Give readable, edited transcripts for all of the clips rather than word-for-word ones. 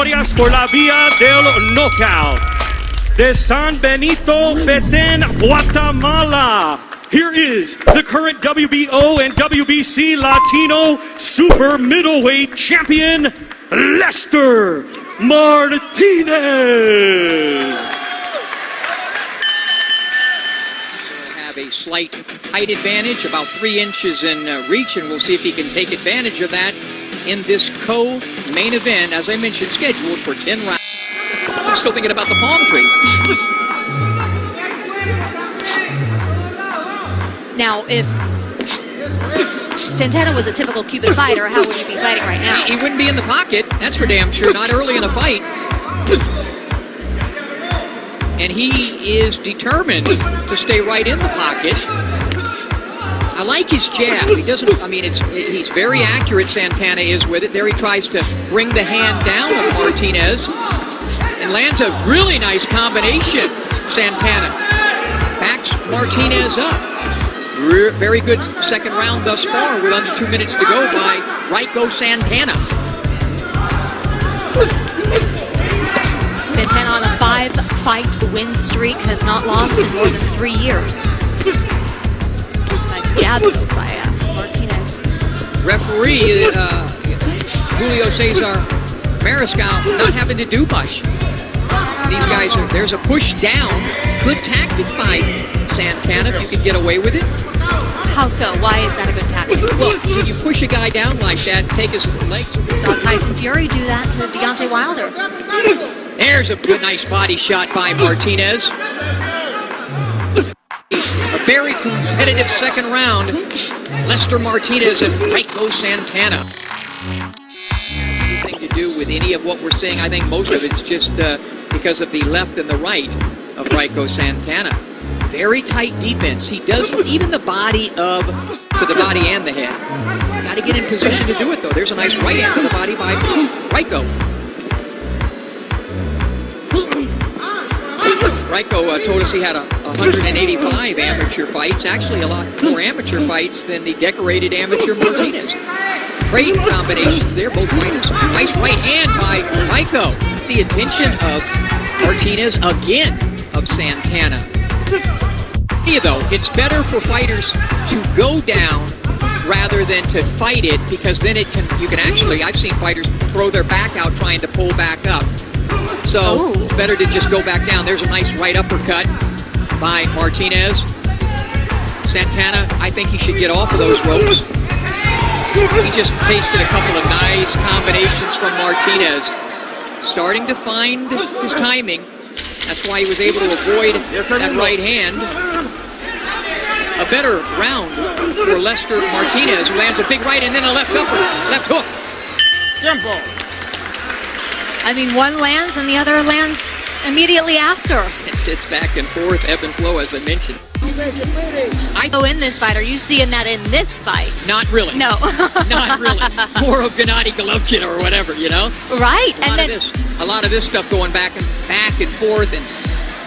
victorias por la vía del knockout. De San Benito, Betén, Guatemala. Here is the current WBO and WBC Latino Super Middleweight Champion, LESTER Martinez. Have a slight height advantage, about 3 inches in reach, and we'll see if he can take advantage of that in this co-main event, as I mentioned, scheduled for 10 rounds. I'm still thinking about the palm tree. Now, if Santana was a typical Cuban fighter, how would he be fighting right now? He wouldn't be in the pocket, that's for damn sure, not early in a fight. And he is determined to stay right in the pocket. I like his jab. He doesn't, I mean, he's very accurate, Santana is with it. There he tries to bring the hand down of Martinez and lands a really nice combination, Santana. Backs Martinez up. Very good second round thus far with under 2 minutes to go by Raiko Santana. Santana on a 5-fight win streak, has not lost in more than 3 years. Nice jab by Martinez. Referee Julio Cesar Mariscal not having to do much. These guys there's a push down. Good tactic by Santana if you can get away with it. How so? Why is that a good tactic? Well, when you push a guy down like that, take his legs. We saw Tyson Fury do that to Deontay Wilder. There's a good, nice body shot by Martinez. A very competitive second round. LESTER Martinez and Raiko Santana. Nothing to do with any of what we're seeing. I think most of it's just because of the left and the right of Raiko Santana. Very tight defense. He does even the body to the body and the head. Got to get in position to do it though. There's a nice right hand to the body by Raiko. Raiko told us he had 185 amateur fights. Actually, a lot more amateur fights than the decorated amateur Martinez. Trade combinations there, both fighters. Nice right hand by Raiko. The attention of Martinez again of Santana. Though it's better for fighters to go down rather than to fight it, because then you can actually, I've seen fighters throw their back out trying to pull back up. So it's better to just go back down. There's a nice right uppercut by Martinez. Santana, I think he should get off of those ropes. He just tasted a couple of nice combinations from Martinez. Starting to find his timing. That's why he was able to avoid that right hand. A better round for LESTER Martinez, who lands a big right and then a left hook. I mean, one lands and the other lands immediately after. It's back and forth, ebb and flow, as I mentioned. I go in this fight. Are you seeing that in this fight? Not really. No. Not really. More of Gennady Golovkin or whatever, you know? Right. A lot of this stuff going back and forth, and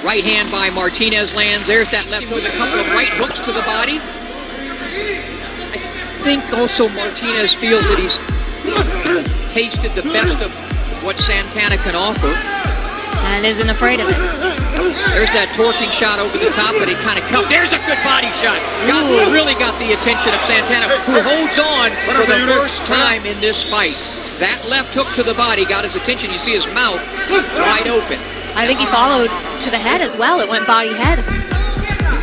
right hand by Martinez lands. There's that left hook, a couple of right hooks to the body. I think also Martinez feels that he's tasted the best of what Santana can offer. And isn't afraid of it. There's that torquing shot over the top, but it kind of cut. There's a good body shot. Really got the attention of Santana, who holds on for the first time in this fight. That left hook to the body got his attention. You see his mouth wide open. I think he followed to the head as well. It went body head.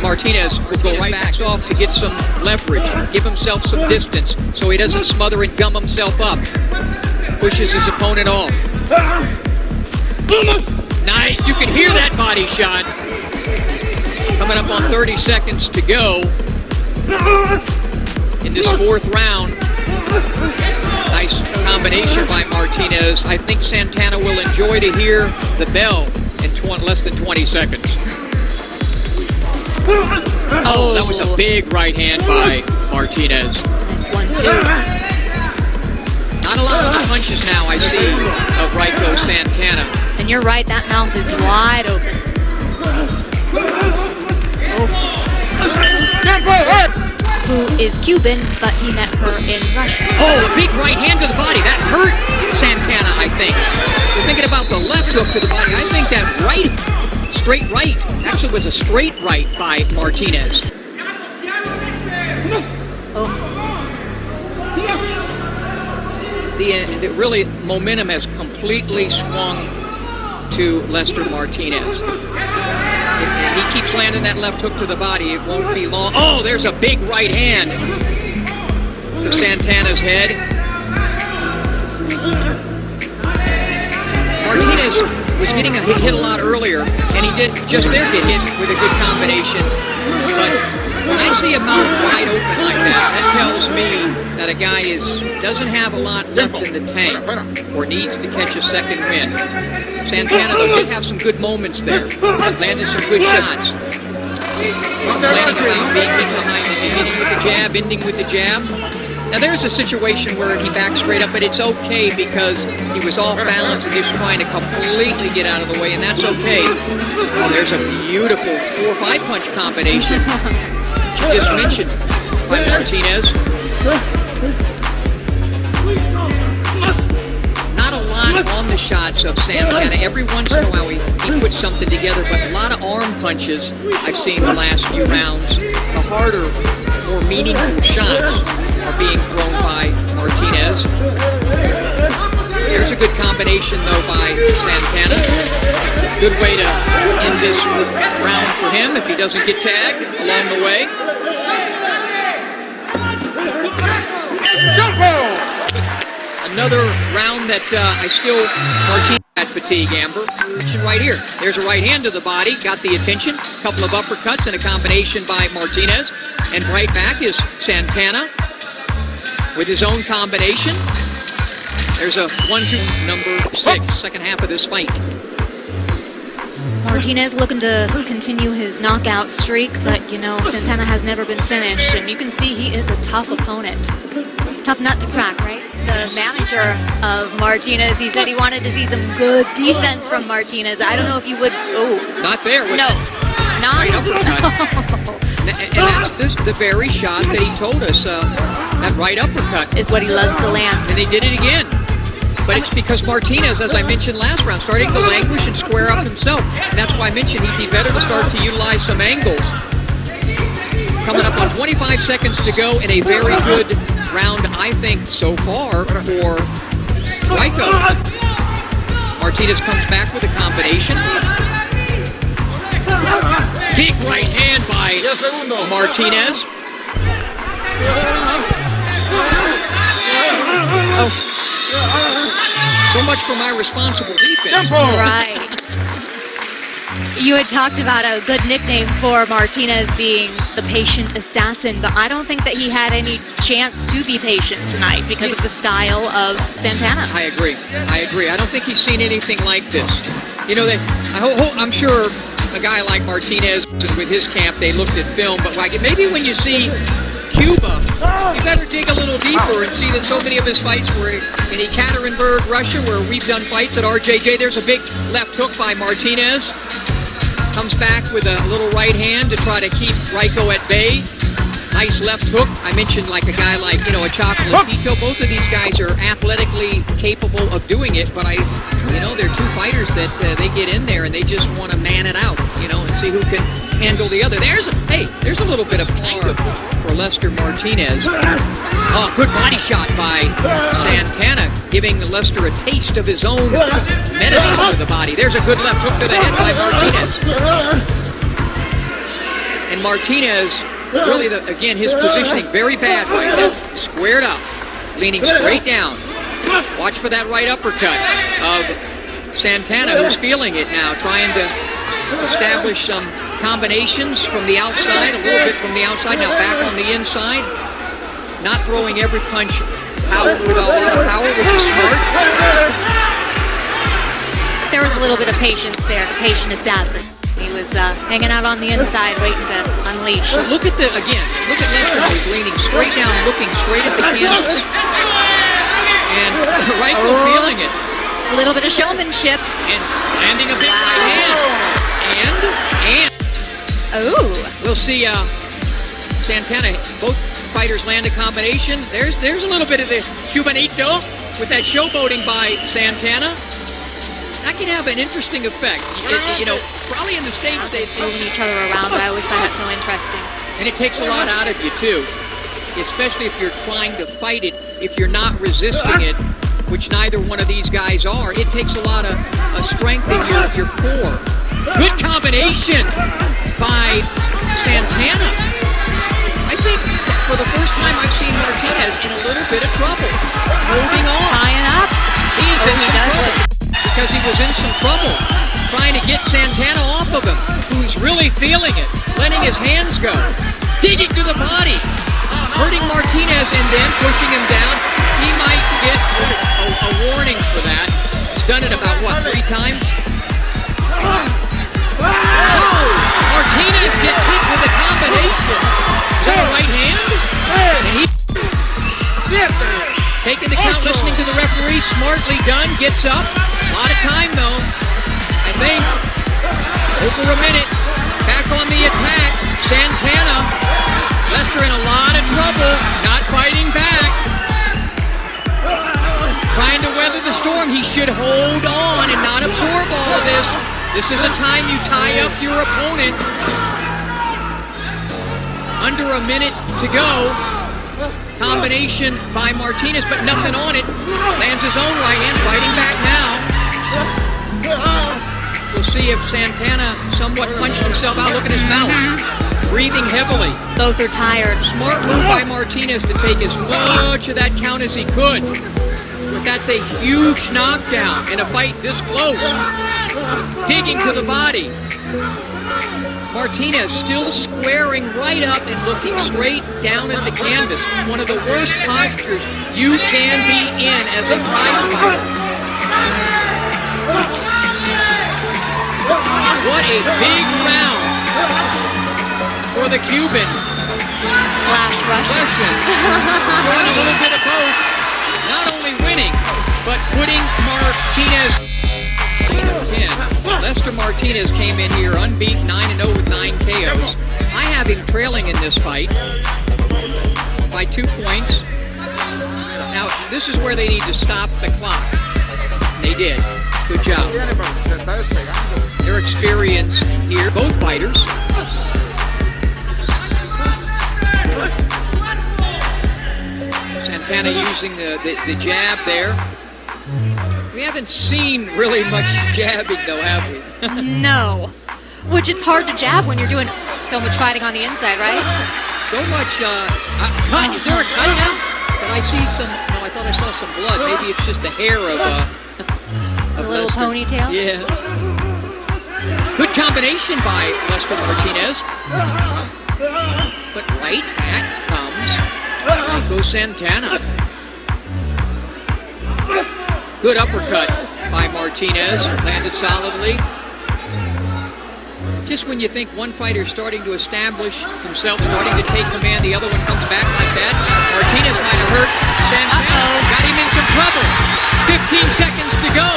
Martinez will go right back off to get some leverage, give himself some distance so he doesn't smother and gum himself up. Pushes his opponent off. Nice, you can hear that body shot. Coming up on 30 seconds to go in this fourth round. Nice combination by Martinez. I think Santana will enjoy to hear the bell in less than 20 seconds. Oh, that was a big right hand by Martinez. Nice one, too. Not a lot of punches now I see of Raiko Santana. And you're right, that mouth is wide open. Who is Cuban, but he met her in Russia. Oh, a big right hand to the body. That hurt Santana, I think. We're thinking about the left hook to the body. I think that right, straight right, actually was a straight right by Martinez. The really momentum has completely swung to Lester Martinez. If he keeps landing that left hook to the body, it won't be long. Oh, there's a big right hand to Santana's head. Martinez was getting hit a lot earlier, and he did just there get hit with a good combination. But when I see a mouth wide open like that, that tells me that a guy doesn't have a lot left in the tank or needs to catch a second win. Santana, though, did have some good moments there. Landed some good shots. Landing around, being hit behind the head, hitting with the jab, ending with the jab. Now there's a situation where he backed straight up, but it's okay because he was off balance and just trying to completely get out of the way, and that's okay. Oh, there's a beautiful 4-5 punch combination. Just mentioned by Martinez. Not a lot on the shots of Santana. Every once in a while he puts something together, but a lot of arm punches I've seen the last few rounds. The harder, more meaningful shots are being thrown by Martinez. There's a good combination, though, by Santana. Good way to end this round for him if he doesn't get tagged along the way. Another round that Martinez had fatigue, Amber. Right here. There's a right hand to the body, got the attention. A couple of uppercuts and a combination by Martinez. And right back is Santana with his own combination. There's a 1-2, number 6, second half of this fight. Martinez looking to continue his knockout streak, but you know, Santana has never been finished, and you can see he is a tough opponent. Tough nut to crack, right? The manager of Martinez, he said he wanted to see some good defense from Martinez. I don't know if you would. Oh, not there. No, not. Right uppercut. And that's the very shot that he told us. That right uppercut is what he loves to land. And they did it again. But it's because Martinez, as I mentioned last round, starting to languish and square up himself. And that's why I mentioned he'd be better to start to utilize some angles. Coming up on 25 seconds to go in a very good round, I think, so far for Raiko. Martinez comes back with a combination. Big right hand by Martinez. Oh. So much for my responsible defense. Right. You had talked about a good nickname for Martinez being the patient assassin, but I don't think that he had any chance to be patient tonight because of the style of Santana. I agree. I don't think he's seen anything like this. You know, I'm sure a guy like Martinez, with his camp, they looked at film, but like maybe when you see Cuba, you better dig a little deeper and see that so many of his fights were in Ekaterinburg, Russia, where we've done fights at RJJ. There's a big left hook by Martinez. Comes back with a little right hand to try to keep Raiko at bay. Nice left hook. I mentioned like a guy like, you know, a Chocolatito. Both of these guys are athletically capable of doing it, but they're two fighters that they get in there and they just want to man it out, you know, and see who can handle the other. There's a little bit of power for Lester Martinez. Oh, good body shot by Santana, giving Lester a taste of his own medicine to the body. There's a good left hook to the head by Martinez. And Martinez, really, again, his positioning very bad right now. Squared up, leaning straight down. Watch for that right uppercut of Santana, who's feeling it now, trying to establish some combinations from the outside, a little bit from the outside, now back on the inside. Not throwing every punch with a lot of power, which is smart. There was a little bit of patience there, the patient assassin. He was hanging out on the inside, waiting to unleash. But look at Lester. He's leaning straight down, looking straight at the canvas. And Raiko feeling it. A little bit of showmanship. And landing a big right hand. And. Ooh. We'll see Santana, both fighters land a combination. There's a little bit of the Cubanito. with that showboating by Santana, that can have an interesting effect. You know, probably in the States they moving each other around. I always find that so interesting. And it takes a lot out of you too, especially if you're trying to fight it. If you're not resisting it, which neither one of these guys are, it takes a lot of strength in your core. Good combination by Santana. I think for the first time I've seen Martinez in a little bit of trouble. Moving on. Tying up. He is in some trouble because he was in some trouble trying to get Santana off of him, who's really feeling it, letting his hands go, digging to the body, hurting Martinez and then pushing him down. He might get a warning for that. He's done it about, what, 3 times? Oh! Martinez gets hit with a combination. Is that a right hand? And he taking the count, listening to the referee. Smartly done. Gets up. A lot of time, though. I think. Over a minute. Back on the attack. Santana. Lester in a lot of trouble. Not fighting back. Trying to weather the storm. He should hold on and not absorb all of this. This is a time you tie up your opponent. Under a minute to go. Combination by Martinez, but nothing on it. Lands his own right hand, fighting back now. We'll see if Santana somewhat punched himself out. Look at his mouth. Breathing heavily. Both are tired. Smart move by Martinez to take as much of that count as he could. But that's a huge knockdown in a fight this close. Digging to the body. Martinez still squaring right up and looking straight down at the canvas. One of the worst postures you can be in as a prize fighter. What a big round for the Cuban. / Russian. Showing a little bit of both. Not only winning, but putting Martinez 9-10. Lester Martinez came in here unbeaten, 9-0 with 9 KOs. I have him trailing in this fight by 2 points. Now, this is where they need to stop the clock. They did. Good job. Their experience here, both fighters. Santana using the jab there. We haven't seen really much jabbing though, have we? No. Which it's hard to jab when you're doing so much fighting on the inside, right? So much cut. Is there a cut now? But I see some, no, I thought I saw some blood. Maybe it's just the hair of a little Lester. Ponytail? Yeah. Good combination by Lester Martinez. But right back comes Raiko Santana. Good uppercut by Martinez, landed solidly. Just when you think one fighter is starting to establish himself, starting to take command, the other one comes back like that. Martinez might have hurt Santana. Got him in some trouble. 15 seconds to go.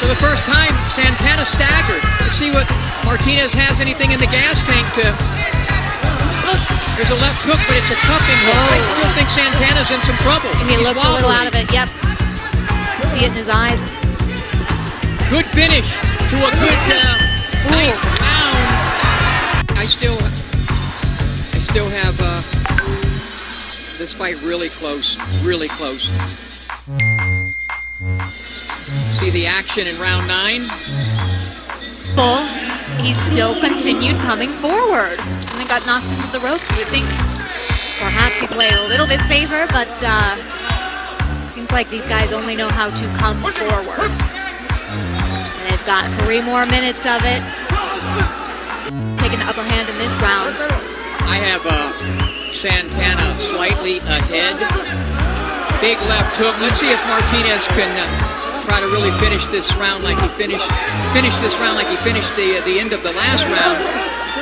For the first time, Santana staggered. Let's see what Martinez has anything in the gas tank to... There's a left hook, but it's a cuffing hook. I still think Santana's in some trouble. And he looked a little out of it, yep. See it in his eyes. Good finish to a good ninth round. I still have this fight really close, really close. See the action in round 9. Full. He still continued coming forward. And then got knocked into the ropes. You would think perhaps he played a little bit safer, but seems like these guys only know how to come forward. And they've got 3 more minutes of it. Taking the upper hand in this round. I have Santana slightly ahead. Big left hook. Let's see if Martinez can try to really finish this round like he finished the end of the last round.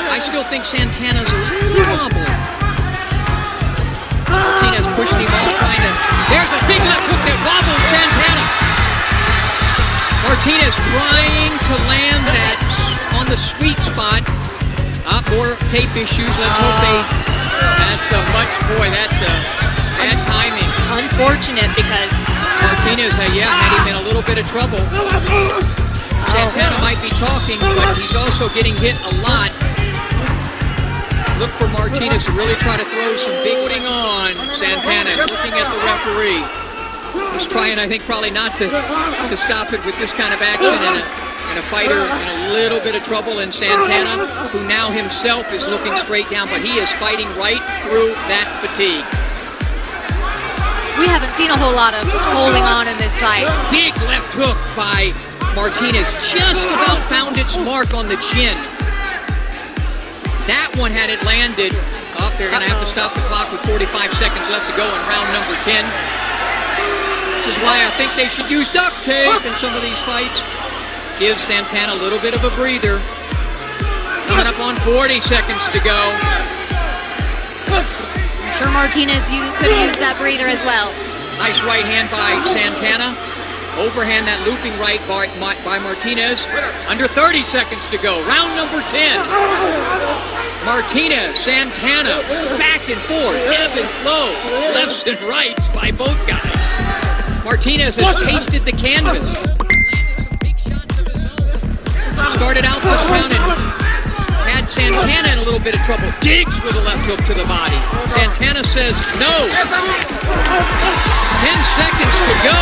I still think Santana's a little wobbly. Martinez pushing him off, trying to... There's a big left hook that wobbled Santana. Martinez trying to land that on the sweet spot. More tape issues. Let's hope they... That's a much... Boy, that's a... Bad timing. Unfortunate because Martinez, had him in a little bit of trouble. Santana might be talking, but he's also getting hit a lot. Look for Martinez to really try to throw some big putting on Santana, looking at the referee. He's trying, I think, probably not to stop it with this kind of action, and a fighter in a little bit of trouble in Santana, who now himself is looking straight down, but he is fighting right through that fatigue. we haven't seen a whole lot of holding on in this fight. Big left hook by Martinez, just about found its mark on the chin. That one, had it landed, they're going to have to stop the clock with 45 seconds left to go in round number 10. This is why I think they should use duct tape in some of these fights. Give Santana a little bit of a breather. Coming up on 40 seconds to go. I'm sure Martinez, you could have used that breather as well. Nice right hand by Santana. Overhand, that looping right by Martinez. Under 30 seconds to go. Round number 10. Martinez, Santana, back and forth, ebb and flow, lefts and rights by both guys. Martinez has tasted the canvas. Landed some big shots of his own. Started out this round and had Santana in a little bit of trouble. Digs with a left hook to the body. Santana says no. 10 seconds to go.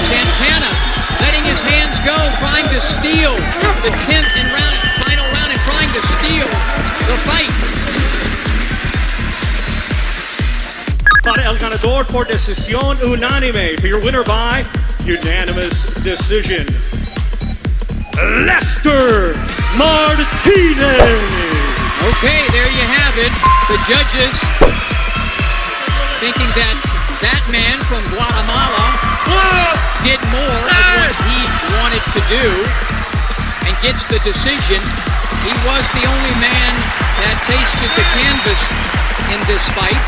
Santana letting his hands go, trying to steal the 10th and final round and trying to steal the fight. Para el ganador por decisión unánime, for your winner by unanimous decision, LESTER Martinez. Okay, there you have it. The judges thinking that man from Guatemala did more of what he wanted to do and gets the decision. He was the only man that tasted the canvas in this fight.